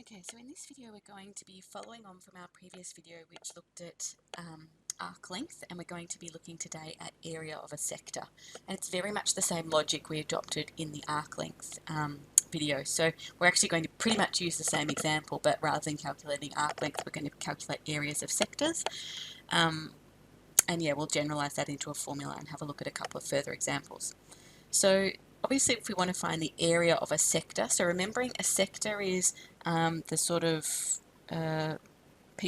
Okay, so in this video we're going to be following on from our previous video which looked at arc length, and we're going to be looking today at area of a sector. And it's very much the same logic we adopted in the arc length video. So we're actually going to pretty much use the same example, but rather than calculating arc length, we're going to calculate areas of sectors. And yeah, we'll generalize that into a formula and have a look at a couple of further examples. So obviously if we want to find the area of a sector, so remembering a sector is the sort of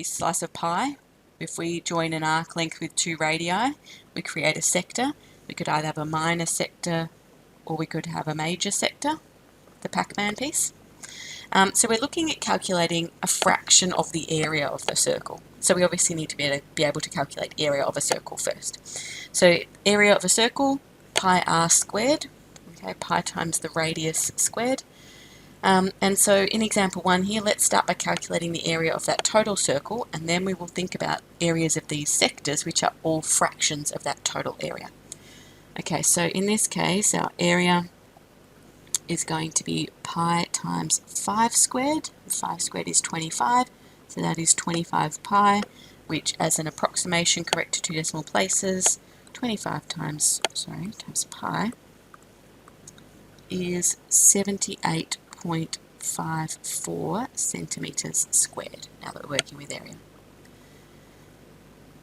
slice of pie. If we join an arc length with two radii, we create a sector. We could either have a minor sector or we could have a major sector, the Pac-Man piece. So we're looking at calculating a fraction of the area of the circle. So we obviously need to be able to calculate area of a circle first. So area of a circle, pi r squared, okay, pi times the radius squared. And so in example 1 here, let's start by calculating the area of that total circle, and then we will think about areas of these sectors, which are all fractions of that total area. Okay, so in this case, our area is going to be pi times 5 squared. 5 squared is 25, so that is 25 pi, which as an approximation correct to two decimal places, 25 times pi is 78.54 centimeters squared, now that we're working with area.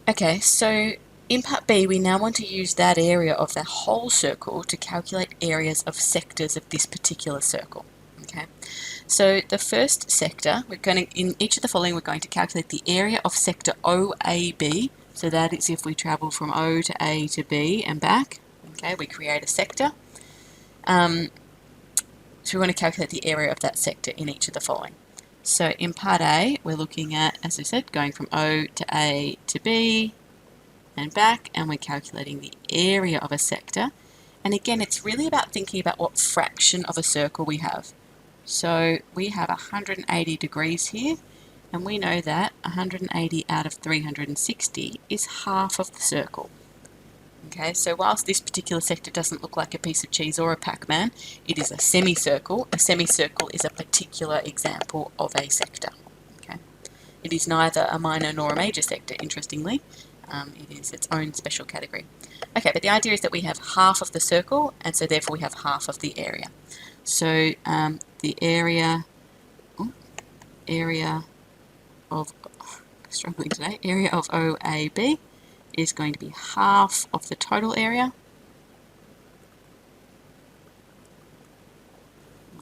Okay, so in part B, we now want to use that area of the whole circle to calculate areas of sectors of this particular circle. Okay, so the first sector, in each of the following, we're going to calculate the area of sector OAB. So that is if we travel from O to A to B and back. Okay, we create a sector. So we want to calculate the area of that sector in each of the following. So in part A, we're looking at, as I said, going from O to A to B and back, and we're calculating the area of a sector. And again, it's really about thinking about what fraction of a circle we have. So we have 180 degrees here, and we know that 180 out of 360 is half of the circle. Okay, so whilst this particular sector doesn't look like a piece of cheese or a Pac-Man, it is a semicircle. A semicircle is a particular example of a sector. Okay, it is neither a minor nor a major sector, interestingly. It is its own special category. Okay, but the idea is that we have half of the circle, and so therefore we have half of the area. So the area of OAB is going to be half of the total area.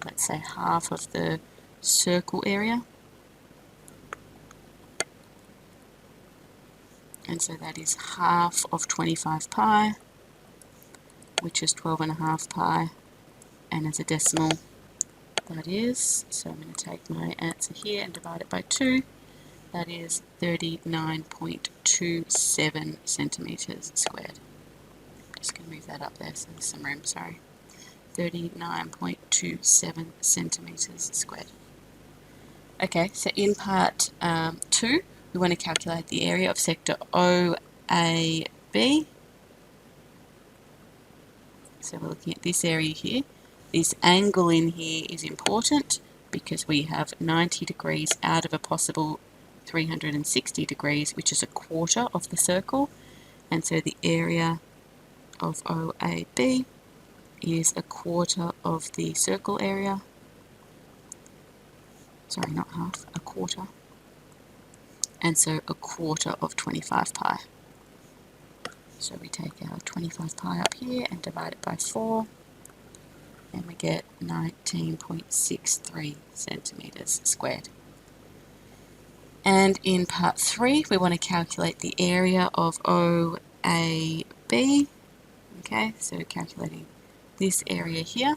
Let's say half of the circle area. And so that is half of 25 pi, which is 12.5 pi. And as a decimal, that is, so I'm going to take my answer here and divide it by 2. That is 39.27 centimeters squared. I'm just going to move that up there so there's some room, sorry. 39.27 centimeters squared. Okay, so in part 2, we want to calculate the area of sector OAB. So we're looking at this area here. This angle in here is important because we have 90 degrees out of a possible 360 degrees, which is a quarter of the circle. And so the area of OAB is a quarter of the circle area. Sorry, not half, a quarter. And so a quarter of 25 pi. So we take our 25 pi up here and divide it by 4, and we get 19.63 centimeters squared. And in part 3, we want to calculate the area of OAB. Okay, so calculating this area here.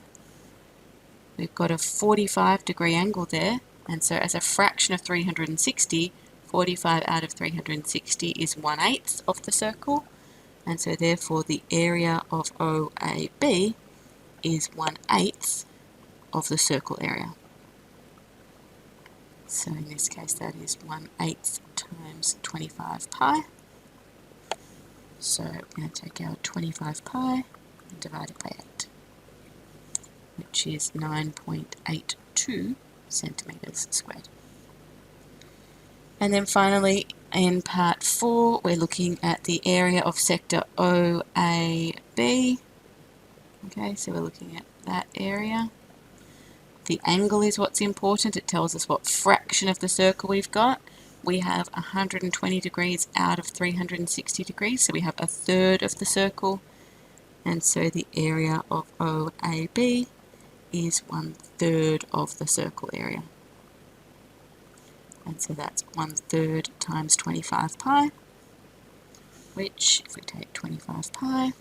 We've got a 45 degree angle there, and so as a fraction of 360, 45 out of 360 is 1/8 of the circle, and so therefore the area of OAB is 1/8 of the circle area. So in this case that is 1/8 times 25 pi. So we're going to take our 25 pi and divide it by 8, which is 9.82 centimeters squared. And then finally, in part 4, we're looking at the area of sector OAB. Okay, so we're looking at that area. The angle is what's important. It tells us what fraction of the circle we've got. We have 120 degrees out of 360 degrees, so we have a third of the circle. And so the area of OAB is 1/3 of the circle area. And so that's 1/3 times 25 pi, which, if we take 25 pi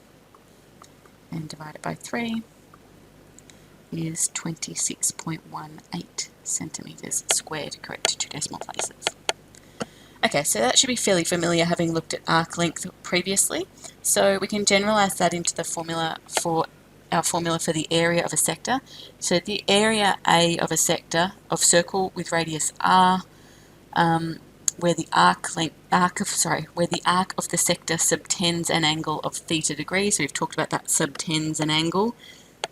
and divide it by 3, is 26.18 centimetres squared, correct to 2 decimal places. Okay, so that should be fairly familiar having looked at arc length previously. So we can generalise that into the formula for our formula for the area of a sector. So the area A of a sector of circle with radius r, where the arc of the sector subtends an angle of theta degrees. So we've talked about that subtends an angle.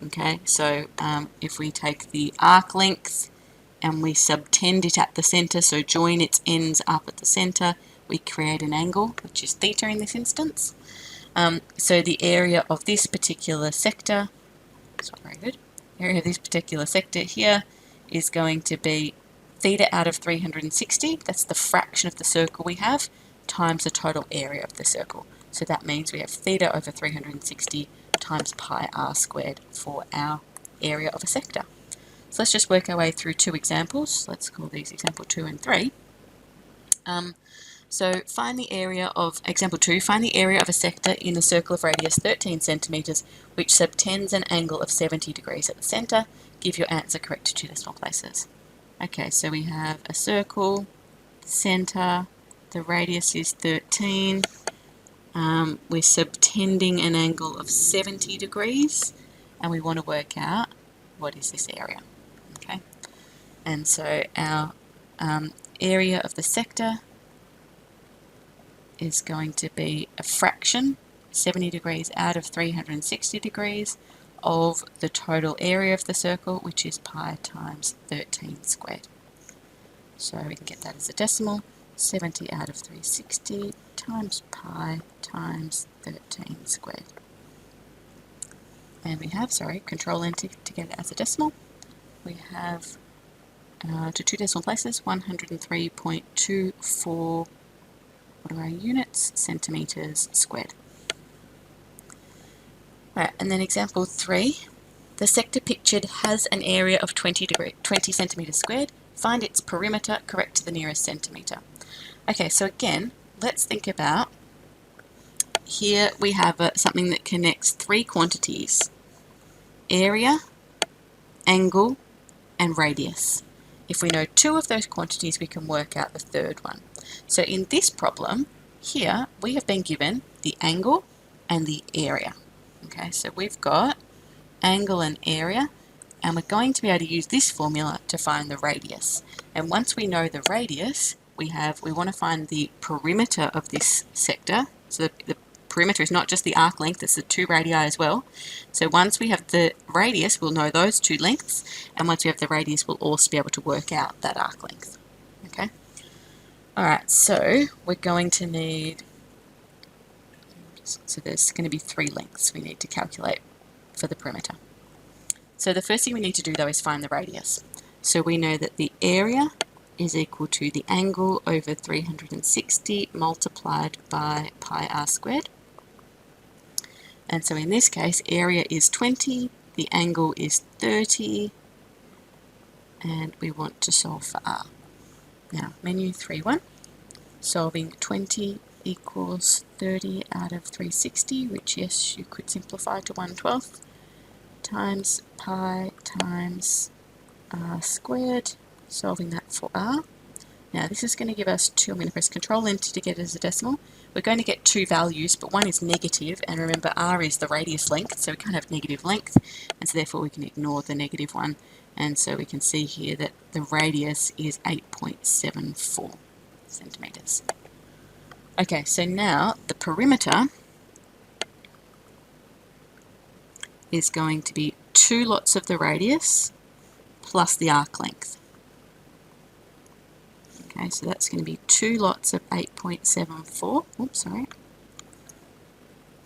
Okay, so if we take the arc length and we subtend it at the centre, so join its ends up at the centre, we create an angle, which is theta in this instance. So the area of this particular sector, area of this particular sector here is going to be theta out of 360, that's the fraction of the circle we have, times the total area of the circle. So that means we have theta over 360 times pi r squared for our area of a sector. So let's just work our way through 2 examples. Let's call these example 2 and 3. So find the area of, example 2, find the area of a sector in a circle of radius 13 centimetres which subtends an angle of 70 degrees at the centre. Give your answer correct to 2 decimal places. Okay, so we have a circle, centre, the radius is 13. We're subtending an angle of 70 degrees and we want to work out what is this area. Okay, and so our area of the sector is going to be a fraction, 70 degrees out of 360 degrees, of the total area of the circle, which is pi times 13 squared. So we can get that as a decimal, 70 out of 360 times pi times 13 squared. And we have, control N to get it as a decimal. We have to 2 decimal places, 103.24, what are our units? Centimetres squared. Alright, and then example 3. The sector pictured has an area of 20 centimetres squared. Find its perimeter correct to the nearest centimetre. Okay, so again, let's think about, here we have something that connects 3 quantities: area, angle, and radius. If we know 2 of those quantities, we can work out the third one. So in this problem, here we have been given the angle and the area. Okay, so we've got angle and area, and we're going to be able to use this formula to find the radius. And once we know the radius, we want to find the perimeter of this sector. So the perimeter is not just the arc length, it's the 2 radii as well. So once we have the radius, we'll know those 2 lengths, and once we have the radius, we'll also be able to work out that arc length. Okay. Alright, so we're going to need, so there's going to be 3 lengths we need to calculate for the perimeter. So the first thing we need to do though is find the radius. So we know that the area is equal to the angle over 360 multiplied by pi r squared. And so in this case, area is 20, the angle is 30, and we want to solve for r. Now, menu 3.1, solving 20 equals 30 out of 360, which, yes, you could simplify to 1/12, times pi times r squared, solving that for r. Now this is going to give us 2, I'm going to press Control Enter to get it as a decimal. We're going to get 2 values, but one is negative, and remember r is the radius length, so we can't have negative length, and so therefore we can ignore the negative one, and so we can see here that the radius is 8.74 centimetres. Okay, so now the perimeter is going to be 2 lots of the radius plus the arc length. Okay, so that's going to be 2 lots of 8.74. Oops, sorry.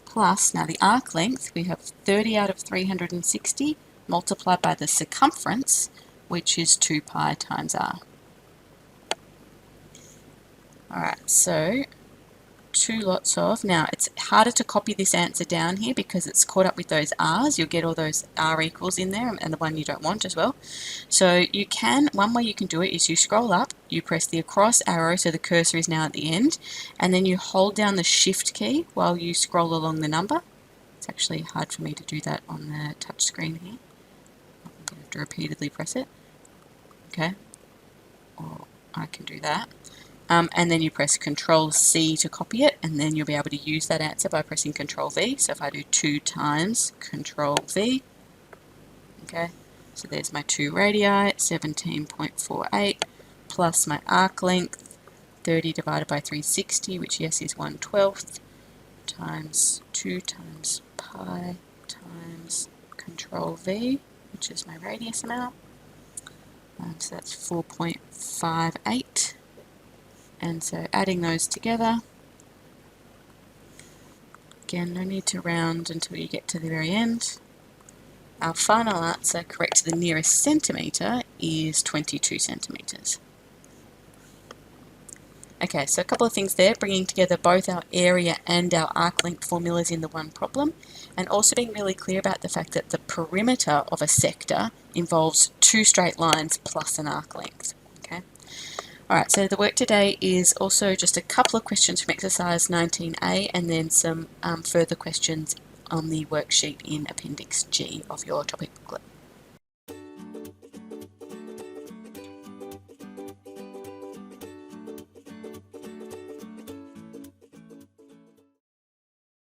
Plus, now the arc length, we have 30 out of 360 multiplied by the circumference, which is 2 pi times r. Alright, so 2 lots of, now it's harder to copy this answer down here because it's caught up with those r's. You'll get all those r equals in there and the one you don't want as well. So you can, one way you can do it is you scroll up, you press the across arrow so the cursor is now at the end, and then you hold down the shift key while you scroll along the number. It's actually hard for me to do that on the touch screen here. I'm going to have to repeatedly press it. Okay, or I can do that. And then you press Control C to copy it, and then you'll be able to use that answer by pressing Control V. So if I do 2 times Control V, okay, so there's my 2 radii, 17.48, plus my arc length, 30 divided by 360, which yes is 1/12, times 2 times pi times Control V, which is my radius amount. So that's 4.58. And so adding those together, again, no need to round until you get to the very end. Our final answer, correct to the nearest centimetre, is 22 centimetres. Okay, so a couple of things there, bringing together both our area and our arc length formulas in the one problem, and also being really clear about the fact that the perimeter of a sector involves 2 straight lines plus an arc length. Okay. Alright, so the work today is also just a couple of questions from exercise 19A and then some further questions on the worksheet in Appendix G of your topic booklet.